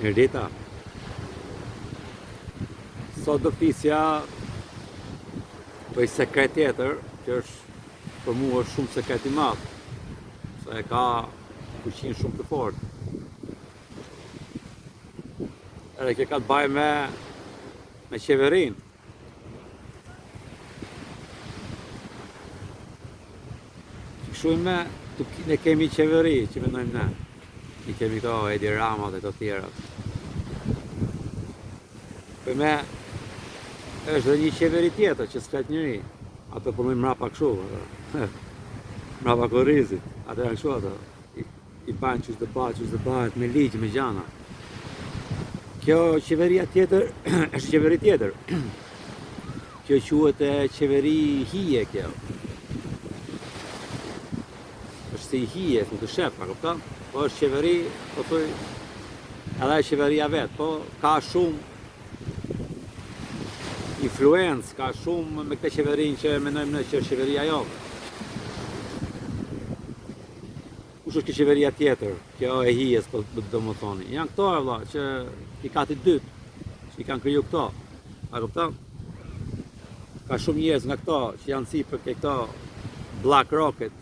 Rita, sot do fisja për sekret tjetër, që është për mua është shumë sekret i madh, se e ka fuqinë shumë të fortë. Edhe kjo ka të bëjë me qeverinë. Kështu ne kemi qeveri që mendojmë ne. Ne kemi këto Edi Ramat e të tjerat. Për me është dhe një qeveri tjetër që s'flet njëri. Ato punojnë mrapa kështu, mrapa korrizit. Ato janë kështu ato. I bajnë qështë të bëhet, me ligjë, me gjana. Kjo qeveria tjetër është qeveri tjetër. Kjo quhet qeveri hije kjo. Është si hije, nuk të shef, a kupton? Po është qeveri, po thuj, edhe e qeveria vetë, po ka shumë influencë, ka shumë me këtë qeverin që mendojmë ne që është qeveria jote. Kush është kjo qeveria tjetër, kjo e hijes, po do më thoni. Janë këto valla që i kati dytë, që i kanë kriju këto, a kupton? Ka shumë njerëz nga këto që janë sipër ke këto Black Rocket,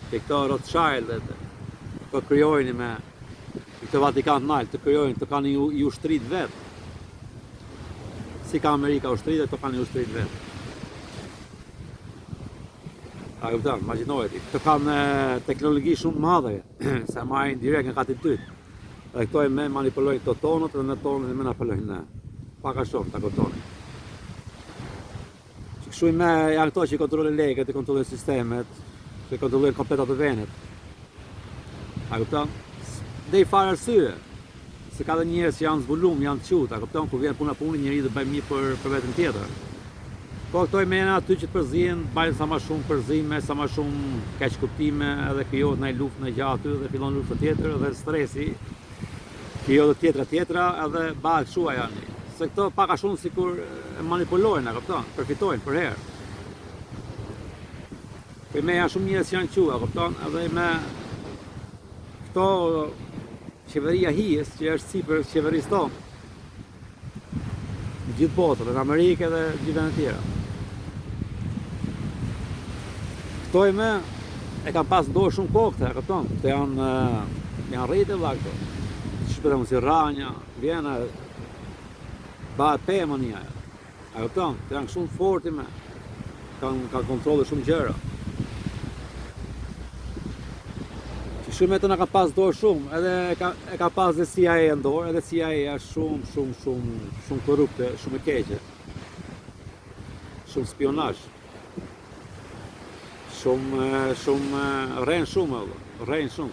ke këto Rothschild, këto krijojnë me këto Vatikan të naltë, të krijojnë, të kanë i ushtrit vetë. Si ka Amerika ushtrit, këto kanë i ushtrit vetë. A kupton, imagjinoje ti. Këto kanë teknologji shumë madhe, se marrin direkt nga kati dytë. Dhe këto e me manipulojnë këto tonët dhe në tonët e me manipulojnë ne. Pak a shumë, ta kuptoni. Që kështu me janë këto që i kontrollojnë legët, i kontrollojnë sistemet, që i kontrollojnë komplet ato venet. A kupton? Dhe i fare arsye. Se ka dhe njerëz që janë zbulum, janë qut, a kupton, kur vjen puna punë, njëri do bëjmë mirë për veten tjetër. Po këto i mena aty që të përzihen, bajnë sa më shumë përzime, sa më shumë keq kuptime, edhe krijohet ndaj luftë në gjatë aty dhe fillon lufta tjetër, edhe stresi krijohet tjetra, edhe bëhet kështu janë. Se këto pak a shumë sikur e manipulojnë, a kupton, përfitojnë për herë. Po me janë shumë njerëz që janë qut, a kupton, edhe me këto qeveria hijes që është sipër qeverisë tonë. Në gjithë botën, në Amerikë dhe gjithë në tjera. Këto e kam pas dorë shumë kohë këte, këton. Këto janë rritë e këto. Shpëtëm si ranja, vjena, bëhet pëmë një ajo. A këton, këto janë shumë forti me. Kanë kontrole shumë gjëra. Shumë e të nga ka pas dorë shumë, edhe e ka pas dhe CIA në dorë, edhe CIA është shumë korrupte, shumë e keqe. Shumë spionazh. Rrenë shumë.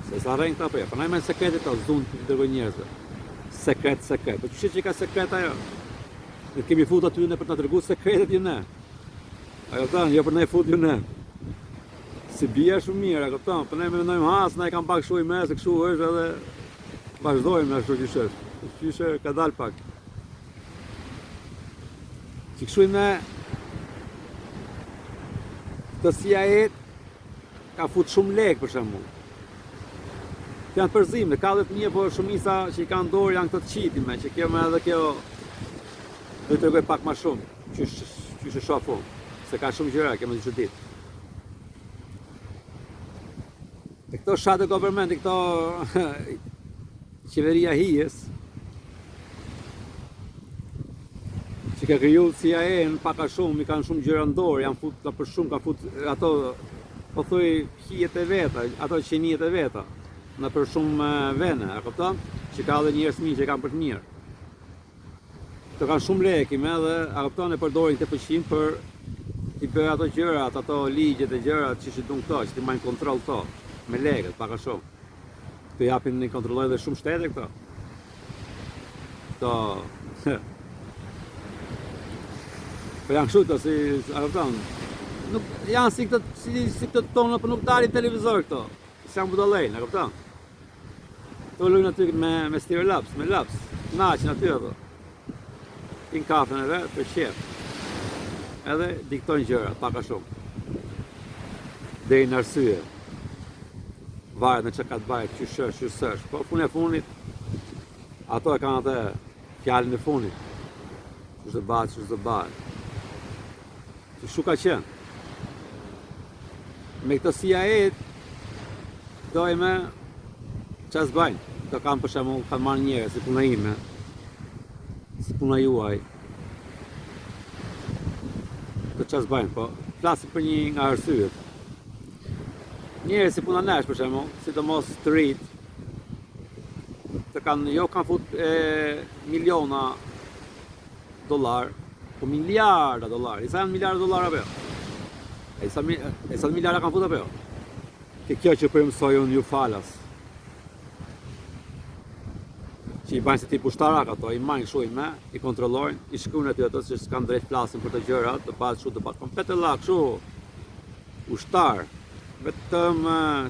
Se sa rrenë këta përja, për na i menë sekretit ta zdunë të dërgoj njerëzve. Sekret. Po që ka sekret ajo? Ne kemi fut aty ne për të dërgu sekretet ju ne. Ajo ta, jo për ne fut ju ne. Si bia shumë mirë, a këpëton, për ne me mendojmë na i kam pak shuj mes, kështu është edhe vazhdojmë ashtu qyshe ka dalë pak. Që kështu me të CIA ka fut shumë lek për shembull. Të janë përzime, ka 10.000, po shumica që i kanë dorë janë këto të qitime, që kjo me edhe kjo do të tregoj pak ma shumë, qyshe shofu, se ka shumë gjëra, kemë të ditë. E këto shate government, këto qeveria hijes, që ka kriju CIA-n paka shumë, i kanë shumë gjëra në dorë, janë fut për shumë, ka fut ato, po thuj, hijet e veta, ato qenijet e veta, në për shumë vene, a kupton? Që ka dhe njerëz mirë që kanë për të mirë. Këto kanë shumë lekim edhe, a kupton, e përdorin këtë fuqinë për t'i bërë ato gjërat, ato ligjet e gjërat që shitun këto, që t'i majnë kontrol këto. Me legët, paka shumë. Këto japin një kontrollojnë dhe shumë shtete këto. Këto... Po janë kështu këto, si... A këpëton? Janë si këtë tonë, për nuk dalin televizor këto. Si janë budalejnë, a këpëton? Këto lujnë aty me stirolaps, me laps. Naqin aty ato. Pinë kafen e vetë, për qep. Edhe diktojnë gjëra, paka shumë. Deri në arsye. varet në që ka të bajt, qysh është. Po punë e funit, ato e kanë atë fjallin e funit. Qysh dhe bëhet. Që shu ka qenë. Me këto CIA dojme që s'bajnë. Këto kanë për shembull, kanë marrë njerëz si puna ime, si puna juaj. Këto që s'bajnë, po flasim për një nga arsyet. Njerëz si puna nesh për shembull, sidomos të rit, të kanë fut miliona dollar, po miliarda dollar. I sa janë miliarda dollar apo jo? E sa miliarda kanë fut apo jo? Kjo që për mësoj unë ju falas. Që i bajnë se ti pushtarak ato, i majnë këshu i me, i kontrollojnë, i shkruajnë aty ato që s'kan drejt flasin për të gjëra, të patë komplet e la këshu, ushtar, vetëm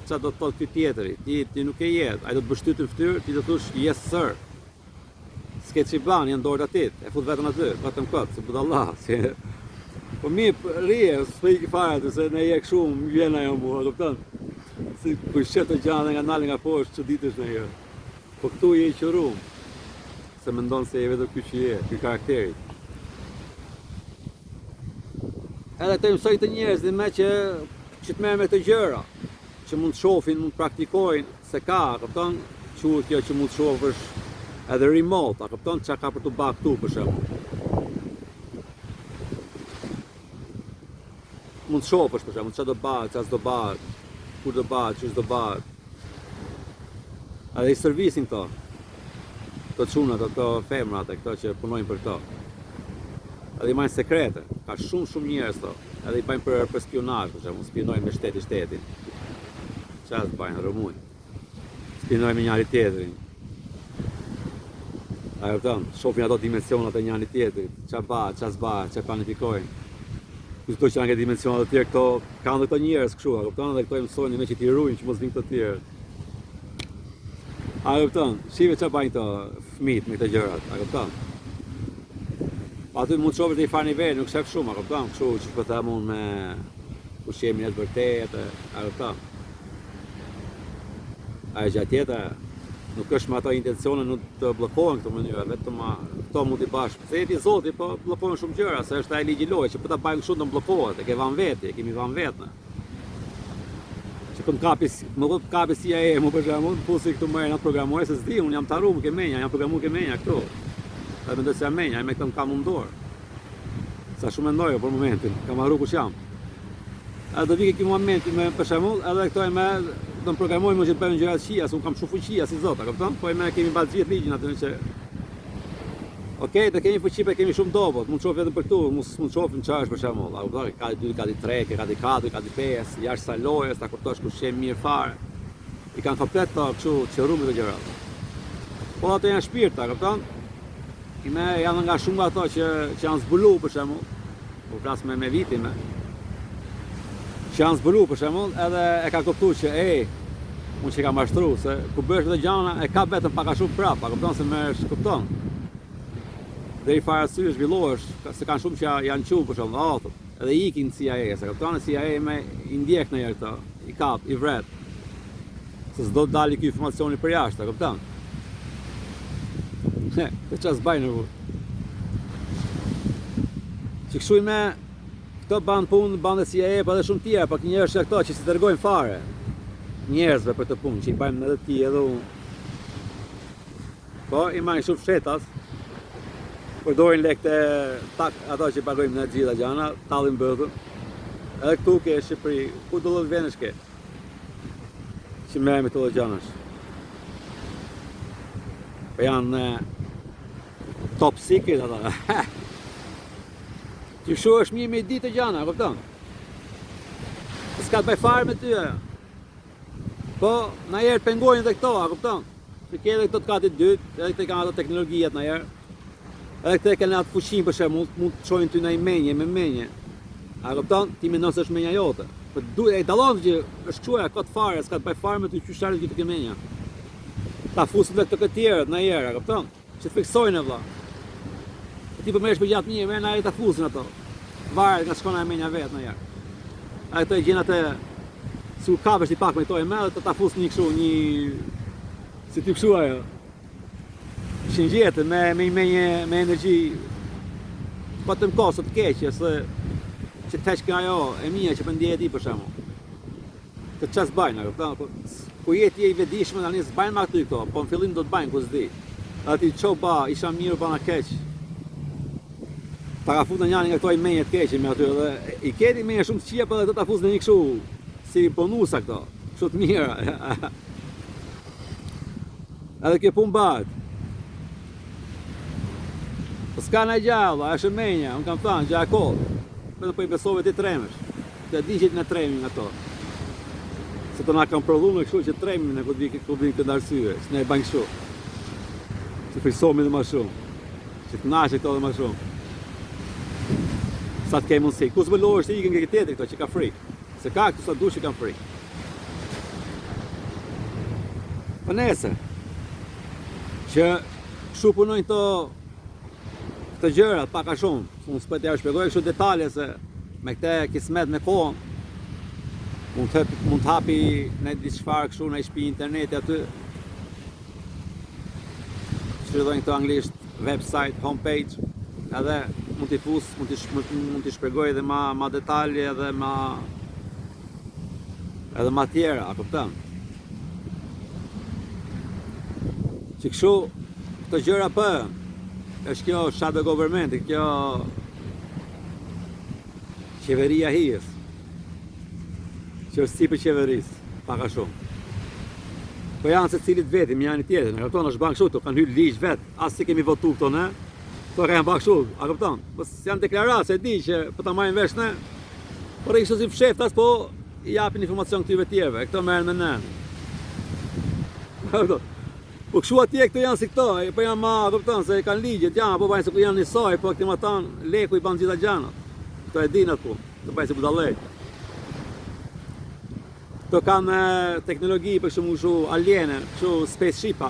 që do të thotë ky tjetëri, ti nuk e jetë, ai do të bështyt në fytyrë, ti do thosh yes sir. S'ke që i ban, janë dorët atit, e fut vetëm aty, vetëm këtë, se budallah, si... Po mi rije, s'pe i fare aty, se ne je këshu, më vjen ajo mua, kupton? Si kur shetë të gjanë nga nalë nga poshtë, që ditësh në jo. Po këtu je i qërum, se me ndonë se je vetëm ky që je, ky karakteri. Edhe të mësoj të njerëzit me që të merr me të gjëra, që mund të shohin, mund të praktikojnë, se ka, kupton, quhet kjo që mund të shohësh edhe remote, a kupton, çka ka për të bërë këtu për shembull. Mund të shohësh për shembull, çfarë do bëhet, çfarë s'do bëhet, kur do bëhet, ç'është do bëhet. Edhe i servisin këto çunat, këto femrat, këto që punojnë për këto. Edhe i majnë sekrete, ka shumë njerëz këto. Edhe i bajnë për spionazh, për shembull, spionojnë me shtetin. Çfarë bajnë, rëmuj. Spionojnë me njëri tjetrin. A kupton, shohin ato dimensionat e njëri tjetrit, çfarë bëhet, çfarë s'bëhet, çfarë planifikojnë. Këto që janë dimensiona të tjera, këto kanë këto njerëz kështu, a kupton, dhe këto i mësojnë me që t'i ruajnë që mos vinë të tjerë. A kupton, shive çfarë bajnë këto fëmijët me këto gjërat, a kupton. Aty mund të shohësh në një farë niveli, nuk shef shumë, a kupton, kështu që po them unë me ushqimin e të vërtetë, a kupton. Ajo gjatë tjetër, nuk është me ato intencione nuk të bllokohen këto mënyra, vetëm këto mund t'i bash. Se jeti Zoti, po bllokojnë shumë gjëra, se është ai ligji i lojës, që po ta bajmë kështu do bllokohet, e ke vënë veti, e kemi vënë vetë. Që më kapi CIA më për shembull, pusi këtu më atë programuar se s'di, unë jam të harruar ke menja, jam programuar ke menja këtu. Edhe mendoj se jam menja, me këtë kam mundor. Sa shumë mendoj për momentin, kam harruar kush jam. Edhe do vi ky momenti me për shembull, edhe këto e me do të programojmë që të bëjmë gjëra të këqija, se unë kam shumë fuqi si Zot, a kupton? Po e me kemi mbajtur gjithë ligjin atë që okej, të kemi fuqi, po kemi shumë dobët, mund të shohim vetëm për këtu, mund të shohim çfarë është për shembull, a kupton? Ka 2, ka 3, ka 4, ka 5, jashtë sa lojës, ta kuptosh kush je mirë fare. I kanë komplet to kështu qërruar këto gjëra. Po ato janë shpirta, a kupton? Janë nga shumë ato që janë zbulu për shembull, po flas me vitin që janë zbulu për shembull, edhe e ka kuptuar që unë që kam mashtru, se ku bësh këtë gjana e ka vetëm pak a shumë prap, a kupton se merresh, kupton. Deri fare arsye zhvillohesh, se kanë shumë që janë qumë për shembull, edhe ikin CIA, se kupton, CIA me i ndjek në herë këto, i kap, i vret. Se s'do të dali ky informacioni për jashtë, a kupton. Të ças bajnë vë. Që kështu me këto banë punë, banë dhe CIA, pa dhe shumë tjera, pak njerëz që këto që si dërgojnë fare njerëzve për të punë, që i bajmë edhe ti edhe unë. Po, i majnë shumë fshetas, përdorin lekte ato që i pagojmë në gjitha gjana, tallin bëdhën. Edhe këtu ke Shqipëri, ku do të vendesh ke? Që merrem me këto gjanash. Po janë top secret ata. Që shu është mirë me ditë të gjana, kupton? S'ka të bëj fare me ty ajo. Po, na herë pengojnë edhe këto, a kupton? Që ke edhe këto të katit dytë, edhe këto kanë ato teknologjijat na herë. Edhe këto e kanë atë fuqinë për shembull, mund të çojnë ty në menje, me menje. A kupton? Ti mendon se është menja jote. Po duhet dallon që është çuaja kot fare, s'ka të bëj fare me ty qyshtarë që të ke menja. Ta fusin vetë të tjerët na herë, a kupton? Që të fiksojnë vëlla. Ti po merresh për gjatë mirë, merr na ai ta fusin ato. Varet nga shkon ai menja vet na herë. A këto e gjen atë si u kapesh një pak me këto e me dhe ta fus një kështu, një... si ti kështu ajo. Shingjetë me energji, patëm kosë të keqe, se që të heqë ajo e mija që për ndjeje ti për shemë. Të qas bajnë, ku jeti e i vedishme, tani s'bajnë ma këtu i këto, po në fillim do të bajnë, ku s'di. Dhe ti qo ba, isha mirë pa na keq. Ta ka fut në njani nga këto i menje të keqe me aty, dhe i keti menje shumë të qia, për dhe të ta fus në një këshu, si bonusa këto, kështu të mira. Edhe kjo pun bëhet. Po s'ka në gjallë, është menja, unë kam thënë, gja kodë. Për po i besove ti tremesh. Të di që në tremin ato. Se të na kam prodhu me kështu që tremin e këtë vinë këtë arsye, që ne e banjë kështu. Që frisomi dhe ma shumë. Që të nashe këto dhe ma shumë. Sa të kej mundësi. Ku s'me lojë është i ikën këtë tjetër këto që ka frikë. Se ka këtu sa du që kam frikë. Për nese. Që shu punojnë të gjëra, paka shumë. Unë s'pët ja shpjegoj kështu detalje se me këte kismet me kohën, mund të hapi në diçfarë kështu në shpi interneti aty. Shpjegojnë këto anglisht, website, homepage, edhe mund t'i fus, mund t'i shpjegoj edhe ma detalje edhe ma tjera, a kupton? Që kështu këto gjëra për, është kjo shadow government, kjo qeveria hijes, që është si për qeverisë, paka shumë. Po janë se cilit vetim, janë i tjetër, në këpton është banë kështu, të kanë hyrë ligj vetë, asë si kemi votu këto ne, to ka janë banë kështu, a këpton? Po janë deklarat, se di që po ta majnë vesh ne, por e kështu si fsheftas, po i japin informacion këtyve tjerve, këto merren me ne. Po kështu atje këto janë si këto, po janë ma, këpton, se kanë ligjet, janë, po bajnë se ku janë njësoj, po këti ma tanë, leku i banë gjitha gjanat. Këto e dinat po, të bajnë se budallej. Këto kanë teknologi për shumë shu aliene, shu spaceship-a.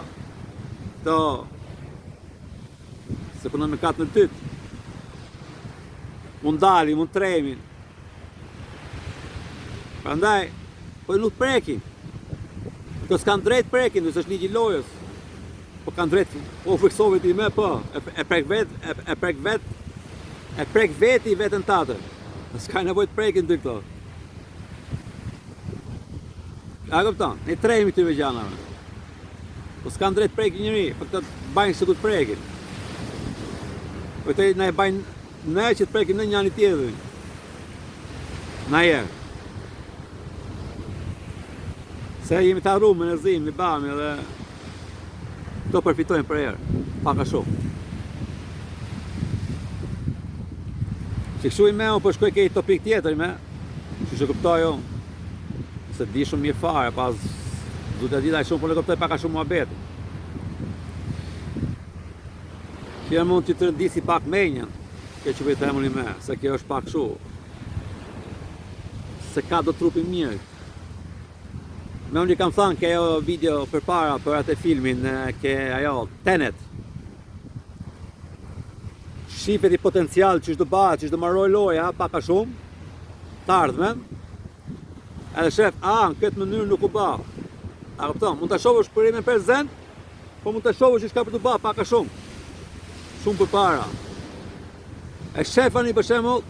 Këto, se punën me katë në tytë. Mund dali, mund tremin. Prandaj, po nuk prekin. Këto s'kanë drejt prekin, nësë është ligji lojës. Po kanë drejt, po fiksove ti me, po, e prek veti vetën tatër. S'ka nevoj të prekin të këto. A këpëton, ne trejmi këtyve gjanave. Po s'kan drejt prekin njëri, po këtë bajnë së këtë prekin. Po këtë ne bajnë ne që të prekin në njani tjetërin. Na jerë. Se jemi të arrumë, në zimë, në bami dhe këto përfitojnë për erë, paka shumë. Që këshu i me unë përshkoj kej topik tjetër i me, që këptojo, se di shumë mirë fare, pas du të dita i shumë, por në këptoj paka shumë mua beti. Që mund që të rëndisi pak menjen, kjo që vejtë emën i me, se kjo është pak shu. Se ka do trupin mirë. Me unë i kam thënë ke ajo video për para për atë filmin, ke ajo Tenet. Shifet i potencial që është do bëhet, që është do marroj loja, paka shumë, të ardhmen, edhe shef, në këtë mënyrë nuk u bëhet. A këpëton, mund të shovësh për ime prezent, po mund të shovësh që shka për të bëhet, paka shumë. Shumë për para. E shefani për shemull,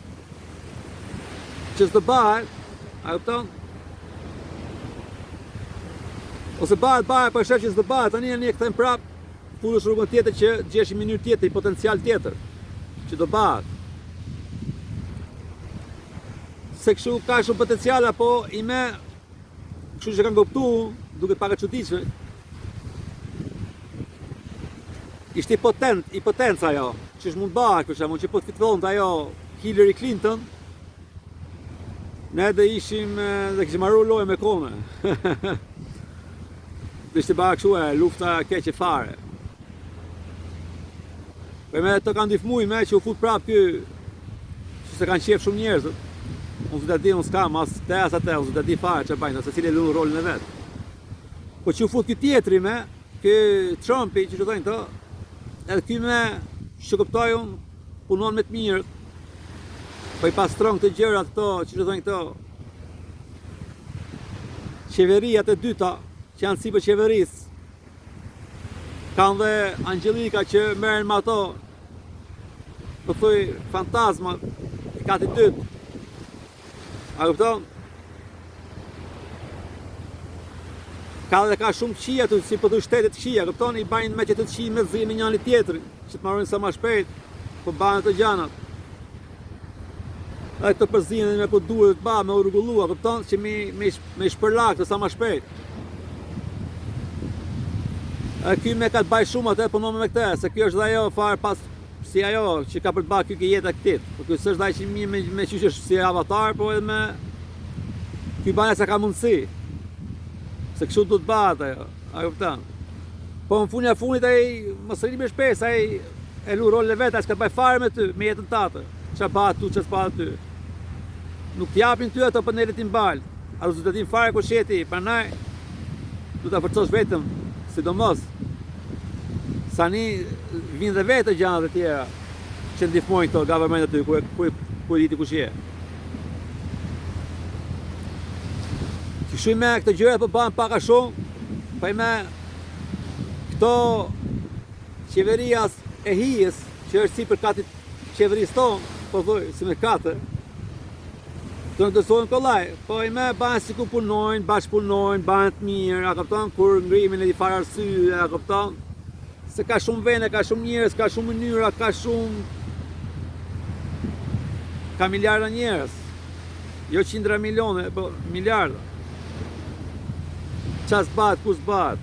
që s'do bëhet, a këpëton, ose bëhet për shef që s'do bëhet, tani e një këthejmë prapë, fullësh rrugën tjetër që gjesh një mënyrë tjetër, i potencial tjetër, që do bëhet. Se kështu ka shumë potencial, apo i me, kështu që kanë goptu, duket pak e çuditshme. Ishte i potenca ajo, që është mund bëhet, për shembull, që po të fitonte ajo Hillary Clinton, ne dhe ishim, dhe kishim marrë lojë me kone. Ishte bëha kështu e lufta keqe fare. Për me të kanë ndihmuj me që u fut prapë ky, që se kanë qef shumë njerëzët. Unë zë të di, unë s'kam, as te as atë, unë zë të di fare që bajnë, se cili lunë rolin e vetë. Po që u fut ky tjetri me, ky Trumpi, që thojnë të, edhe ky me, që këptoj unë, punon me të mirë, po i pastron këtë gjërat këto, që thojnë këto. qeverijat e dyta, që janë si për qeverisë, kanë dhe Angelika që merren me ato, po thuj fantazma, i kati dytë. A kupton? Ka shumë qia të si për të shtetit qia, kupton? I bajnë me që të qi me zi me njëri tjetrin, që të marrin sa ma shpejt, po bajnë të gjanat. Dhe këtë përzinë me ku duhet të ba, me u rregullua, kupton? Që me shpërlak të sa ma shpejt. E ky me ka të baj shumë atë, punon me këte, se kjo është dhe ajo farë pas si ajo që ka për të ba kjo ke jetë e këtit. Po kjo s'është dhe që me qysh është si avatar, po edhe me... Ky banja se ka mundësi. Se kështu du të bat ajo, a kupton? Po në funja funit ai mos rri me shpesë, ai e lu rolin e vet, as ka bëj fare me ty, me jetën tatë. Ç'a pa tu, ç'a s'pa ty. Nuk t'japin ty ato për ne ti mbal. A do të din fare ku sheti, prandaj du ta forcosh vetëm, sidomos. Sani vinë dhe vetë gjëra të tjera që ndihmojnë këto government aty ku i di kush je. Shuj me këtë gjëra për banë paka shumë, pa i me këto qeverijas e hijës, që është si për katit qeverisë tonë, po thuj, si me katë, të në dësojnë kollaj, po i me banë si ku punojnë, bashkëpunojnë, banë të mirë, a këpton, kur ngrimin e di farë arsye, a këpton, se ka shumë vene, ka shumë njerës, ka shumë mënyra, ka shumë, ka miljarda njerës, jo qindra milione, po miljarda. Qa s'bat, ku s'bat.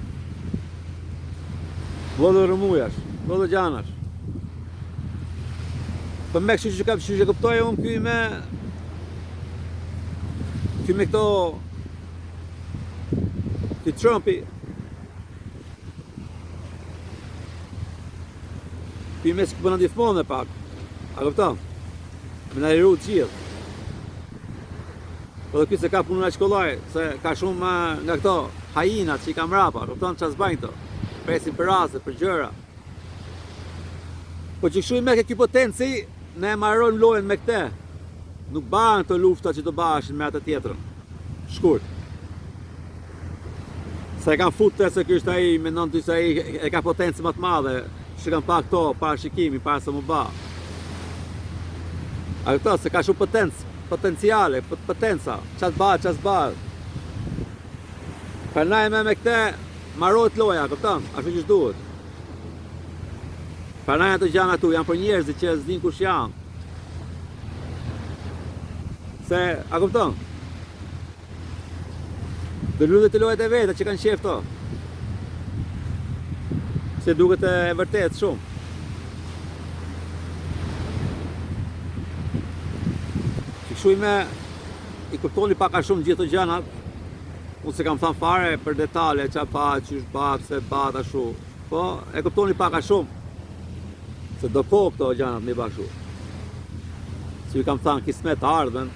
Vlodë rëmujash, vlodë gjanash. Për me kështu që këptoj unë këj me këto këj Trumpi këj me s'ku përna ndihmon e pak. A këpton? Me në liru të gjithë. Po dhe këj se ka punu në shkollaj, se ka shumë nga këto hajinat që i kam rapa, kupton që s'bajnë to, presin për raste, për gjëra. Po që kështu i me këj potenci, ne marrojmë lojën me këte. Nuk banë të lufta që të bashin me atë tjetërën. Shkurt. Se e kam futte se kështë aji, me nënë ty se aji e ka potenci më të madhe, që kam pa këto, para shikimi, para se më ba. A këto, se ka shumë potenciale, potenca, qatë ba, qatë ba. Përnaj me këte marrojt loja, këpëton, ashtu që shduhet. Përnaj ato gjanë atu, janë për njerëzit që s'din kush janë. Se, a këpëton? Dhe lundet të lojët e vete që kanë qef to. Se duket e vërtet shumë. Që shuj me i kuptoni paka shumë gjithë të gjanat. Unë se kam thënë fare për detale, qa pa, qysh bat, se bat, ashu. Po, e kuptoni paka shumë. Se do po këto gjanat mi bashu. Si ju kam thënë kismet ardhen,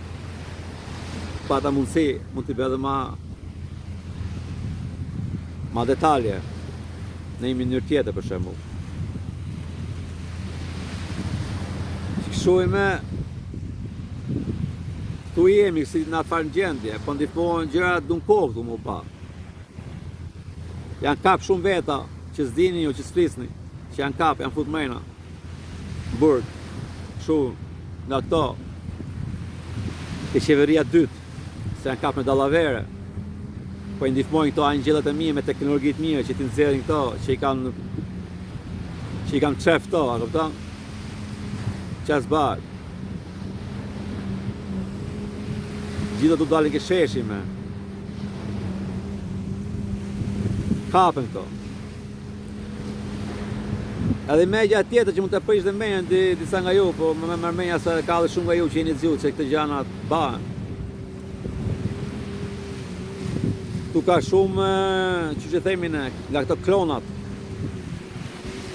pa ta mundësi, mund t'i bedhe ma detalje, në një mënyrë tjetër për shembull. Shuj me tu jemi si në atë farë në gjendje, po ndihmojnë gjërat dun kohë këtu mu pa. Janë kap shumë veta që s'dini ju që s'flisni, që janë kap, janë fut mrena. Burg, shumë, nga këto, ke qeveria dytë, se janë kap me dallavere. Po i ndihmojnë këto angjëllat e mia me teknologjitë mia që t'i nxjerrin këto, që i kanë çef këto, a kupton? Ças bad. Gjitha du dalin ke sheshi me. Kapen këto. Edhe megja tjetër që mund të prish dhe menjen disa nga ju, po me mërmenja se ka dhe shumë nga ju që jeni t'zgjuar që këtë gjanat bahen. Tu ka shumë, që që themin e, nga këto klonat.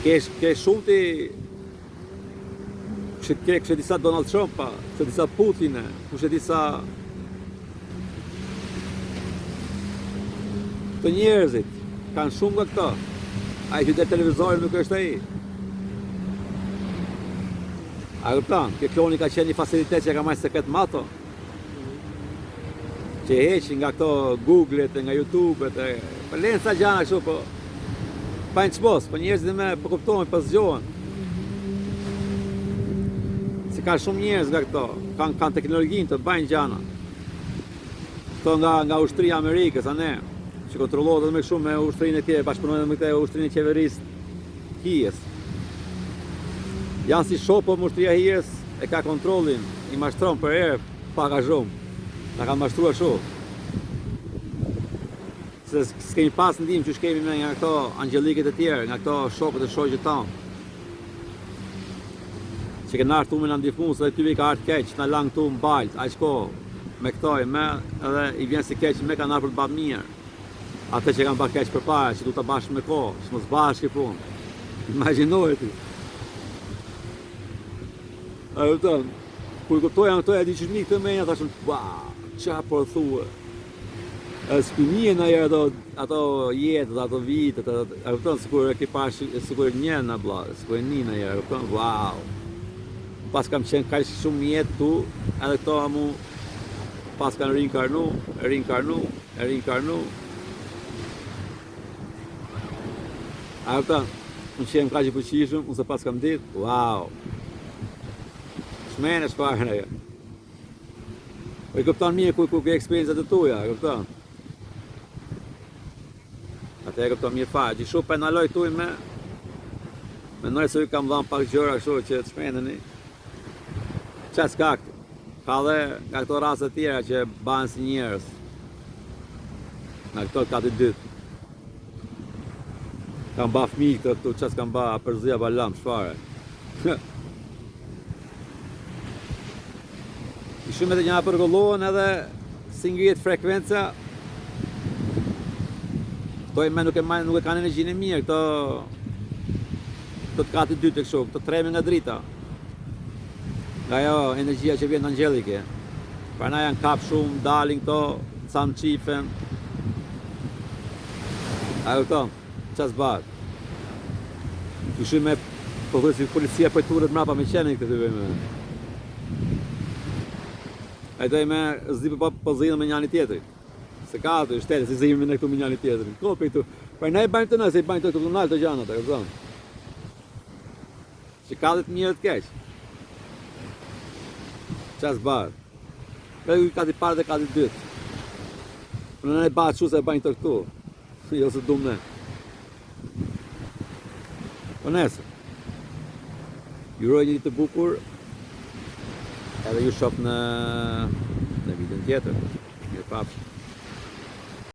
Ke shumë ti, kështë disa Donald Trumpa, kështë disa Putine, kështë disa të njerëzit, kanë shumë nga këto. A i që dhe televizorin nuk është aji. A këptan, ke kloni ka qenë një facilitet që ka majtë sekret mato. që e heqin nga këto Google-et, nga YouTube-et, për lenë sa gjana kështu, po pa në qmos, po njerëzit me po kuptohen, po zgjohen. Se ka shumë njerëz nga këto, kanë teknologjinë të bajnë gjana. Këto nga ushtria Amerikës, a ne, që kontrollohet edhe me shumë me ushtrinë e tjerë, bashkëpunojnë me këtë ushtrinë e qeverisë hijes. Janë si shopo më ushtria hijes, e ka kontrollin, i mashtron për herë, pak a shumë. Na kanë mashtruar shumë. Se s'kemi pas ndihmë që shkemi me nga këto angjelikët e tjerë, nga këto shokët e shoqët tanë. Që ke nartë tu me në ndihmu, se dhe tyve i ka artë keq, na lang tu mbalt, aq kohë, me këtoj, edhe i vjen si keq, me ka nartë për të bërë mirë. Ate që kanë bërë keq për para, që du të bashkë me kohë, që mos bashkë i punë. Imaginojë ti. A ju të, kur kuptoja në to e di që shmi këtë menja, thashëm, wow, qa por thue. S'pinije në jere ato jetët, ato vitët, a ju të, sikur e ki pash, sikur njën në bla, sikur e një në jere, a ju të, wow. Pas kam qenë kaq shumë jetë tu, edhe këto mu, pas kanë rinkarnu. A ju të, unë qenë kaq i përqishëm, unë se pas kam ditë, wow. Shmene shparën e jo. Po i këptan mirë ku ke eksperiencët e tuja, e këptan. Ate e këptan mirë farë, që shumë penaloj tuj me nojë se ju kam dhanë pak gjëra kështu që të shmeneni. Qa s'ka këtu? Ka dhe nga këto rase tjera që banë si njerës. Nga këto kati dytë. Kam ba fmi këtu, qa s'kam ba përzia balam, shfare. I shumë e të njëna përgollohen edhe si ngrihet frekuenca. Këto nuk e kanë energjinë e mirë, këto të kati dytë e kështu, këto treme nga drita. Nga jo energjia që vjen angelike. Pra na janë kap shumë, dalin këto, ca më qifen. A këto, qa s'bat? I shumë e përgojë si policia për turët mrapa me qenin këtë të bëjme. A i dojë me zdi për zhinë me njani tjetëri. Se ka atë, shtetë, si zhinë me në këtu me njani tjetëri. Ko për i tu. Për na i bajnë të në, se i bajnë të këtu nalë të gjanët, e këzonë. Që ka dhe të mirë të keqë. Qas barë. Për i ka t'i parë dhe ka t'i dytë. Për në e batë shu se e bajnë të këtu. Jo se dumë ne. Për nesë. Juroj një ditë të bukur. Edhe ju shop në videon tjetër. Mirë pafshim.